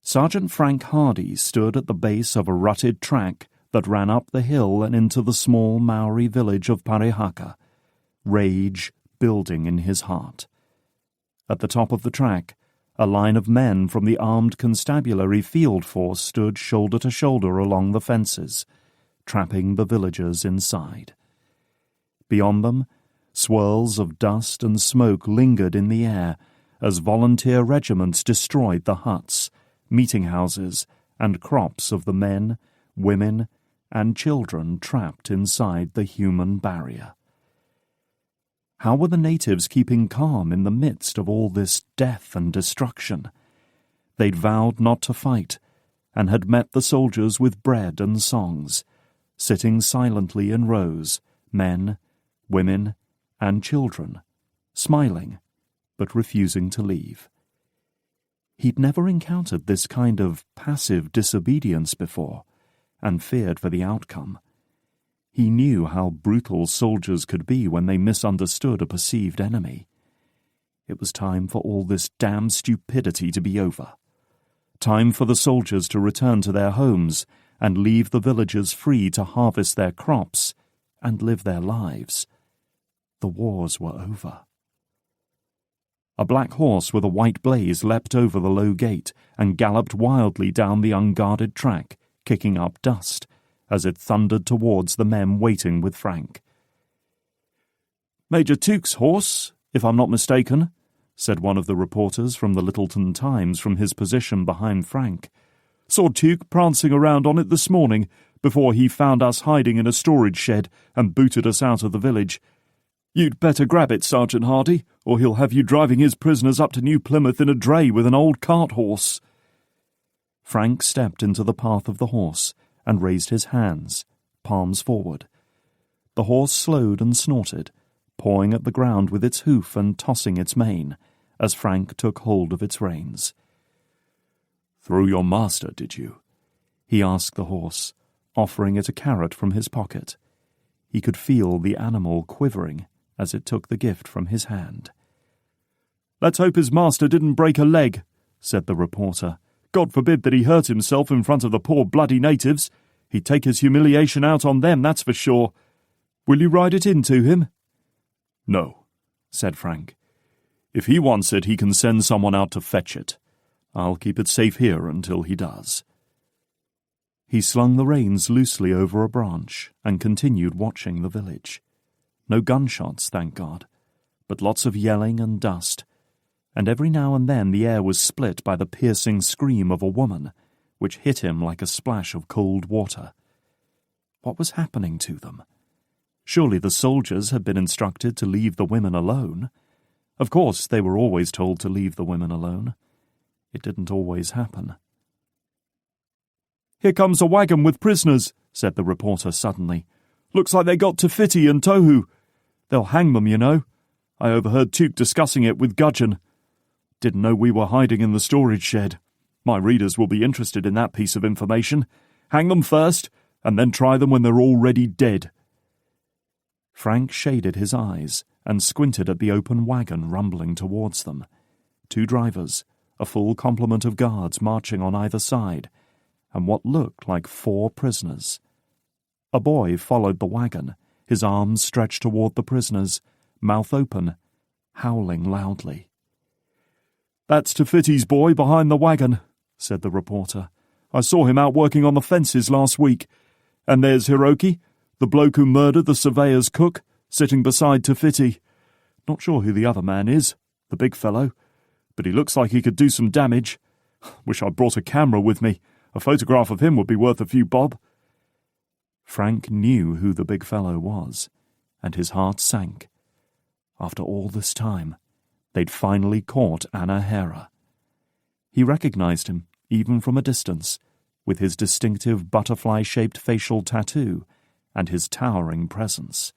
Sergeant Frank Hardy stood at the base of a rutted track that ran up the hill and into the small Maori village of Parihaka, rage building in his heart. At the top of the track, a line of men from the Armed Constabulary field force stood shoulder to shoulder along the fences, trapping the villagers inside. Beyond them, swirls of dust and smoke lingered in the air as volunteer regiments destroyed the huts, meeting houses, and crops of the men, women, and children trapped inside the human barrier. How were the natives keeping calm in the midst of all this death and destruction? They'd vowed not to fight, and had met the soldiers with bread and songs, sitting silently in rows, men, women, and children, smiling, but refusing to leave. He'd never encountered this kind of passive disobedience before, and feared for the outcome. He knew how brutal soldiers could be when they misunderstood a perceived enemy. It was time for all this damn stupidity to be over. Time for the soldiers to return to their homes and leave the villagers free to harvest their crops and live their lives. The wars were over. A black horse with a white blaze leapt over the low gate and galloped wildly down the unguarded track, kicking up dust, as it thundered towards the men waiting with Frank. "Major Tuke's horse, if I'm not mistaken," said one of the reporters from the Littleton Times from his position behind Frank. "Saw Tuke prancing around on it this morning before he found us hiding in a storage shed and booted us out of the village. You'd better grab it, Sergeant Hardy, or he'll have you driving his prisoners up to New Plymouth in a dray with an old cart horse." Frank stepped into the path of the horse and raised his hands, palms forward. The horse slowed and snorted, pawing at the ground with its hoof and tossing its mane, as Frank took hold of its reins. "Through your master, did you?" he asked the horse, offering it a carrot from his pocket. He could feel the animal quivering as it took the gift from his hand. "Let's hope his master didn't break a leg," said the reporter. "God forbid that he hurt himself in front of the poor bloody natives. He'd take his humiliation out on them, that's for sure. Will you ride it in to him?" "No," said Frank. "If he wants it, he can send someone out to fetch it. I'll keep it safe here until he does." He slung the reins loosely over a branch and continued watching the village. No gunshots, thank God, but lots of yelling and dust, and every now and then the air was split by the piercing scream of a woman, which hit him like a splash of cold water. What was happening to them? Surely the soldiers had been instructed to leave the women alone. Of course, they were always told to leave the women alone. It didn't always happen. "Here comes a wagon with prisoners," said the reporter suddenly. "Looks like they got Tafiti and Tohu. They'll hang them, you know. I overheard Tuke discussing it with Gudgeon. Didn't know we were hiding in the storage shed. My readers will be interested in that piece of information. Hang them first, and then try them when they're already dead." Frank shaded his eyes and squinted at the open wagon rumbling towards them. 2 drivers, a full complement of guards marching on either side, and what looked like 4 prisoners. A boy followed the wagon, his arms stretched toward the prisoners, mouth open, howling loudly. "That's Tafiti's boy behind the wagon," said the reporter. "I saw him out working on the fences last week. And there's Hiroki, the bloke who murdered the surveyor's cook, sitting beside Tafiti. Not sure who the other man is, the big fellow, but he looks like he could do some damage. Wish I'd brought a camera with me. A photograph of him would be worth a few bob." Frank knew who the big fellow was, and his heart sank. After all this time, they'd finally caught Anna Hera. He recognized him, even from a distance, with his distinctive butterfly-shaped facial tattoo and his towering presence.